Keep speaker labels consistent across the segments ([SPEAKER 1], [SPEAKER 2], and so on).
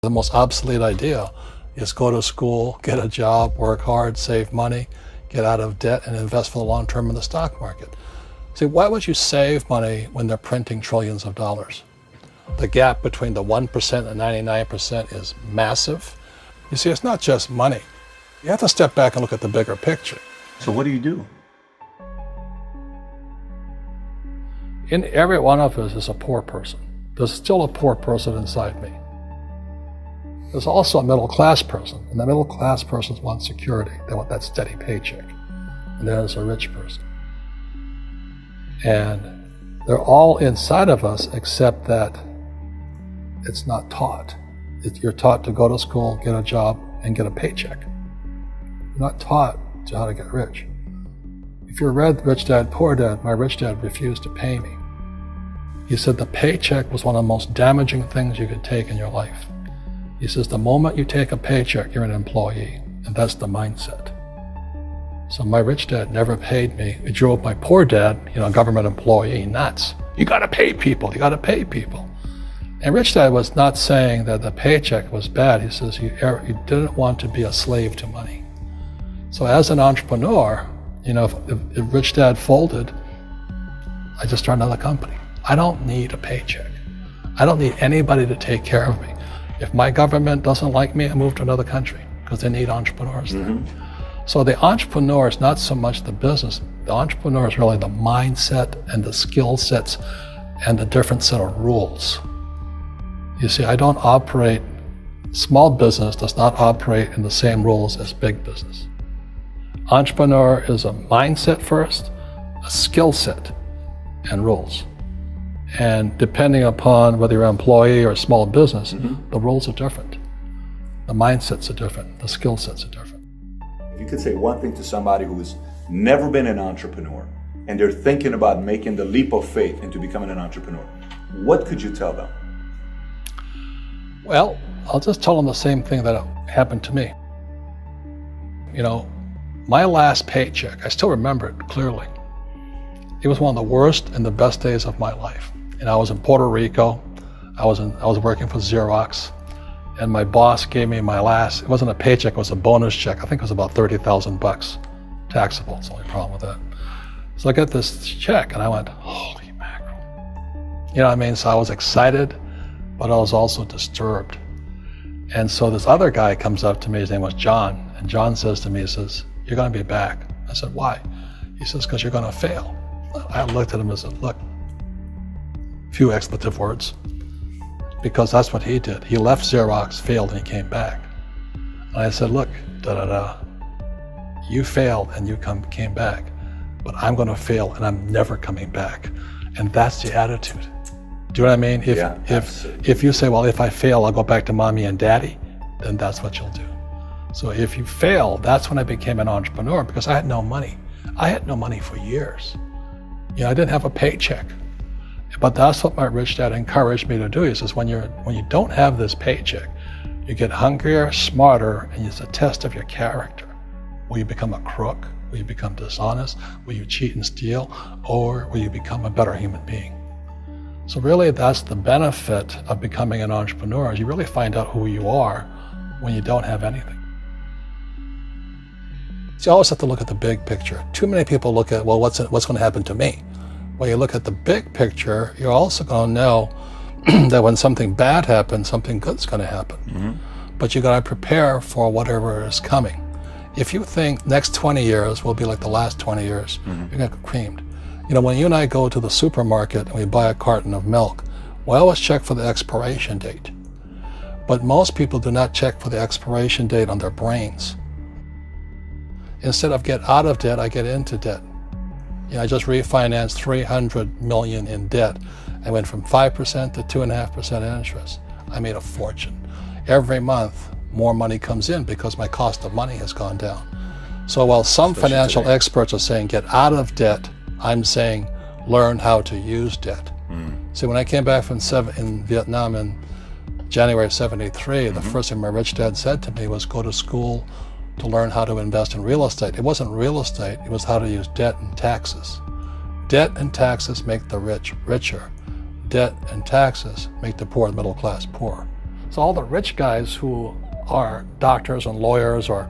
[SPEAKER 1] The most obsolete idea is go to school, get a job, work hard, save money, get out of debt, and invest for the long term in the stock market. See, why would you save money when they're printing trillions of dollars? The gap between the 1% and 99% is massive. You see, it's not just money. You have to step back and look at the bigger picture.
[SPEAKER 2] So what do you do?
[SPEAKER 1] In every one of us is a poor person. There's still a poor person inside me. There's also a middle class person, and the middle class persons want security. They want that steady paycheck. And there's a rich person. And they're all inside of us, except that it's not taught. You're taught to go to school, get a job, and get a paycheck. You're not taught to how to get rich. If you read Rich Dad, Poor Dad, my rich dad refused to pay me. He said the paycheck was one of the most damaging things you could take in your life. He says the moment you take a paycheck, you're an employee, and that's the mindset. So my rich dad never paid me. It drove my poor dad, government employee, nuts. You gotta pay people, you gotta pay people. And rich dad was not saying that the paycheck was bad. He says you didn't want to be a slave to money. So as an entrepreneur, if rich dad folded, I just started another company. I don't need a paycheck. I don't need anybody to take care of me. If my government doesn't like me, I move to another country because they need entrepreneurs there. So the entrepreneur is not so much the business. The entrepreneur is really the mindset and the skill sets and the different set of rules. You see, small business does not operate in the same rules as big business. Entrepreneur is a mindset first, a skill set, and rules. And depending upon whether you're an employee or a small business, the rules are different. The mindsets are different. The skill sets are different.
[SPEAKER 2] If you could say one thing to somebody who's never been an entrepreneur and they're thinking about making the leap of faith into becoming an entrepreneur, what could you tell them?
[SPEAKER 1] Well, I'll just tell them the same thing that happened to me. My last paycheck, I still remember it clearly. It was one of the worst and the best days of my life. And I was in Puerto Rico. I was working for Xerox, and my boss gave me it wasn't a paycheck, it was a bonus check. I think it was about $30,000 taxable. It's the only problem with that. So I got this check and I went, holy mackerel. You know what I mean? So I was excited, but I was also disturbed. And so this other guy comes up to me, his name was John, and John says to me, he says, you're gonna be back. I said, why? He says, because you're gonna fail. I looked at him and said, look, few expletive words, because that's what he did. He left Xerox, failed, and he came back. And I said, look, you failed and you came back, but I'm gonna fail and I'm never coming back. And that's the attitude. Do you know what I mean? If you say, well, if I fail, I'll go back to mommy and daddy, then that's what you'll do. So if you fail, that's when I became an entrepreneur, because I had no money. I had no money for years. I didn't have a paycheck. But that's what my rich dad encouraged me to do. He says, when you don't have this paycheck, you get hungrier, smarter, and it's a test of your character. Will you become a crook? Will you become dishonest? Will you cheat and steal? Or will you become a better human being? So really, that's the benefit of becoming an entrepreneur, is you really find out who you are when you don't have anything. So you always have to look at the big picture. Too many people look at, well, what's going to happen to me? When you look at the big picture, you're also going to know that when something bad happens, something good's going to happen. But you got to prepare for whatever is coming. If you think next 20 years will be like the last 20 years, you're going to get creamed. When you and I go to the supermarket and we buy a carton of milk, we always check for the expiration date. But most people do not check for the expiration date on their brains. Instead of get out of debt, I get into debt. I just refinanced $300 million in debt. I went from 5% to 2.5% interest. I made a fortune. Every month, more money comes in because my cost of money has gone down. So while some financial experts are saying get out of debt, I'm saying learn how to use debt. See, when I came back from in Vietnam in January of '73, the first thing my rich dad said to me was go to school to learn how to invest in real estate. It wasn't real estate, it was how to use debt and taxes. Debt and taxes make the rich richer. Debt and taxes make the poor, middle class, poor. So all the rich guys who are doctors and lawyers or,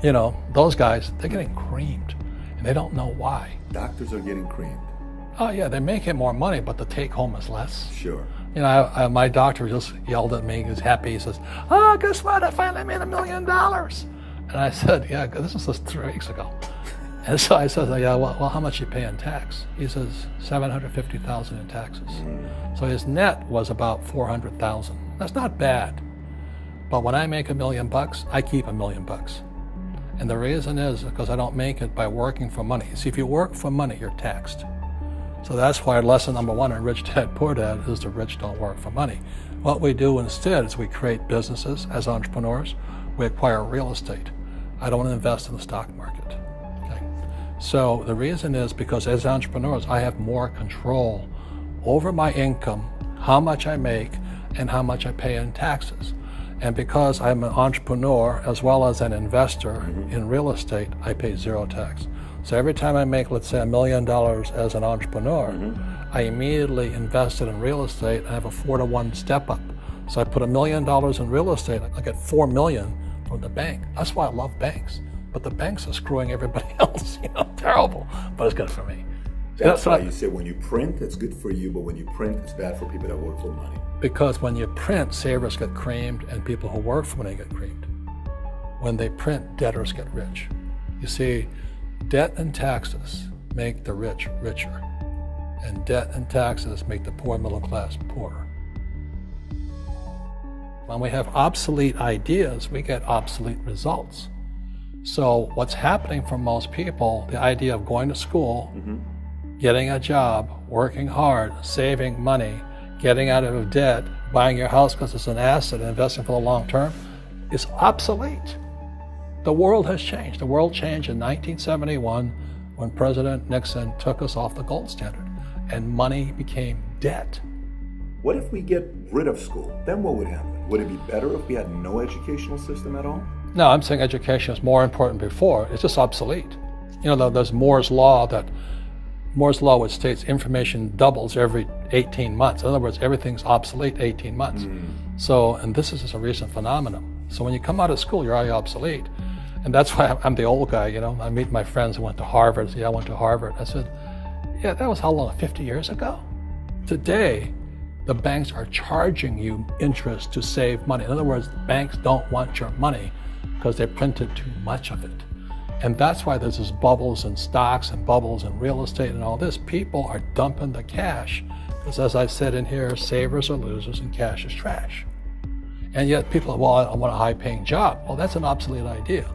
[SPEAKER 1] those guys, they're getting creamed and they don't know why.
[SPEAKER 2] Doctors are getting creamed.
[SPEAKER 1] Oh yeah, they're making more money, but the take home is less.
[SPEAKER 2] Sure.
[SPEAKER 1] My doctor just yelled at me. He was happy. He says, "Oh, guess what? I finally made $1 million." And I said, "Yeah, this was just 3 weeks ago." And so I said, "Yeah, well, how much you pay in tax?" He says, $750,000 in taxes. So his net was about $400,000. That's not bad. But when I make $1 million, I keep $1 million. And the reason is because I don't make it by working for money. See, if you work for money, you're taxed. So that's why lesson number 1 in Rich Dad Poor Dad is the rich don't work for money. What we do instead is we create businesses as entrepreneurs. We acquire real estate. I don't invest in the stock market. Okay? So the reason is because as entrepreneurs, I have more control over my income, how much I make, and how much I pay in taxes. And because I'm an entrepreneur as well as an investor in real estate, I pay 0 tax. So every time I make, let's say, $1 million as an entrepreneur, I immediately invested in real estate. I have a 4-to-1 step up. So I put $1 million in real estate, I get $4 million from the bank. That's why I love banks. But the banks are screwing everybody else, terrible. But it's good for me.
[SPEAKER 2] That's why you said when you print, it's good for you, but when you print, it's bad for people that work for money.
[SPEAKER 1] Because when you print, savers get creamed and people who work for money get creamed. When they print, debtors get rich. You see, debt and taxes make the rich richer, and debt and taxes make the poor middle class poorer. When we have obsolete ideas, we get obsolete results. So what's happening for most people, the idea of going to school, getting a job, working hard, saving money, getting out of debt, buying your house because it's an asset, and investing for the long term, is obsolete. The world has changed. The world changed in 1971 when President Nixon took us off the gold standard and money became debt.
[SPEAKER 2] What if we get rid of school? Then what would happen? Would it be better if we had no educational system at all?
[SPEAKER 1] No, I'm saying education is more important before. It's just obsolete. There's Moore's Law which states information doubles every 18 months. In other words, everything's obsolete 18 months. So, and this is just a recent phenomenon. So when you come out of school, you're already obsolete. And that's why I'm the old guy, I meet my friends who went to Harvard. Yeah, I went to Harvard. I said, yeah, that was how long, 50 years ago? Today, the banks are charging you interest to save money. In other words, banks don't want your money because they printed too much of it. And that's why there's this bubbles in stocks and bubbles in real estate and all this. People are dumping the cash because, as I said in here, savers are losers and cash is trash. And yet people are, well, I want a high-paying job. Well, that's an obsolete idea.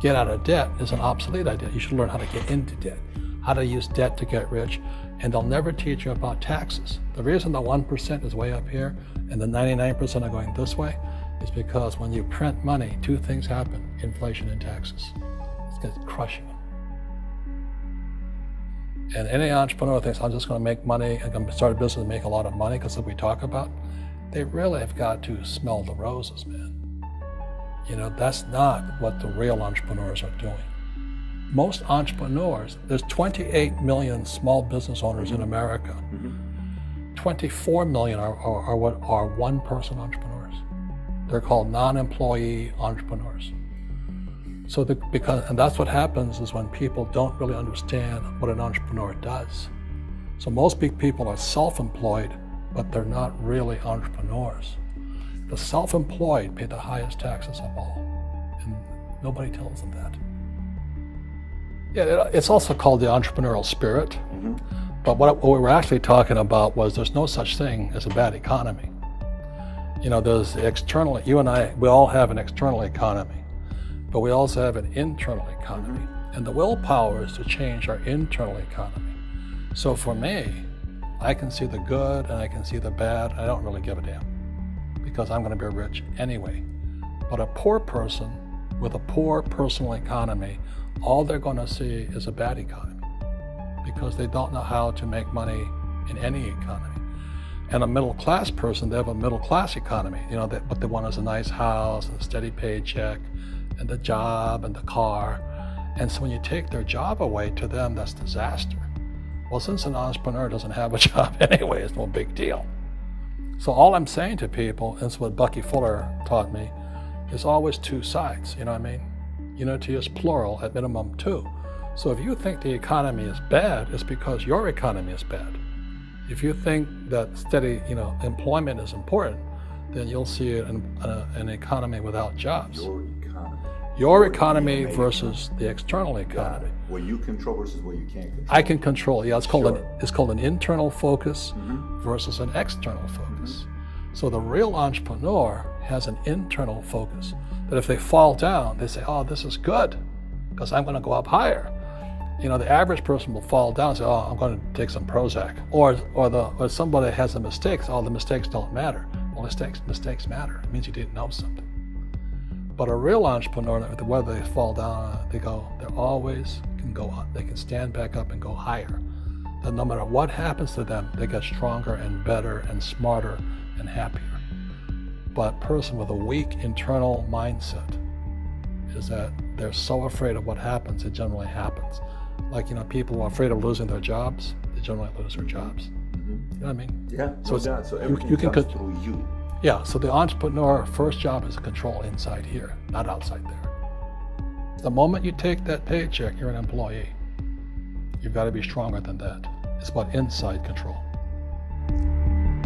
[SPEAKER 1] Get out of debt is an obsolete idea. You should learn how to get into debt, how to use debt to get rich, and they'll never teach you about taxes. The reason the 1% is way up here and the 99% are going this way is because when you print money, 2 things happen: inflation and taxes. It's going to crush you. And any entrepreneur thinks, I'm just going to make money, I'm going to start a business and make a lot of money because of what we talk about. They really have got to smell the roses, man. That's not what the real entrepreneurs are doing. Most entrepreneurs, there's 28 million small business owners in America. 24 million are what are one-person entrepreneurs. They're called non-employee entrepreneurs. So and that's what happens is when people don't really understand what an entrepreneur does. So most big people are self-employed, but they're not really entrepreneurs. The self-employed pay the highest taxes of all, and nobody tells them that. Yeah, it's also called the entrepreneurial spirit, but what we were actually talking about was there's no such thing as a bad economy. There's external, you and I, we all have an external economy, but we also have an internal economy, and the willpower is to change our internal economy. So for me, I can see the good and I can see the bad. I don't really give a damn because I'm going to be rich anyway. But a poor person with a poor personal economy, all they're going to see is a bad economy because they don't know how to make money in any economy. And a middle class person, they have a middle class economy. What they want is a nice house and a steady paycheck and the job and the car. And so when you take their job away, to them, that's disaster. Well, since an entrepreneur doesn't have a job anyway, it's no big deal. So all I'm saying to people, and it's what Bucky Fuller taught me, is always two sides, you know what I mean? Unity is plural, at minimum two. So if you think the economy is bad, it's because your economy is bad. If you think that steady, employment is important, then you'll see an economy without jobs. Your economy versus the external economy.
[SPEAKER 2] What you control versus what you can't control.
[SPEAKER 1] I can control. Yeah, it's called an internal focus versus an external focus. So the real entrepreneur has an internal focus. That if they fall down, they say, "Oh, this is good, because I'm going to go up higher." The average person will fall down and say, "Oh, I'm going to take some Prozac," or somebody has a mistake. "Oh, the mistakes don't matter." Well, mistakes matter. It means you didn't know something. But a real entrepreneur, whether they fall down, they always can go up. They can stand back up and go higher. That no matter what happens to them, they get stronger and better and smarter and happier. But a person with a weak internal mindset is that they're so afraid of what happens, it generally happens. Like, people who are afraid of losing their jobs, they generally lose their jobs. You know what I mean?
[SPEAKER 2] Yeah, so everything
[SPEAKER 1] you can
[SPEAKER 2] comes through you.
[SPEAKER 1] Yeah, so the entrepreneur first job is to control inside here, not outside there. The moment you take that paycheck, you're an employee. You've got to be stronger than that. It's about inside control.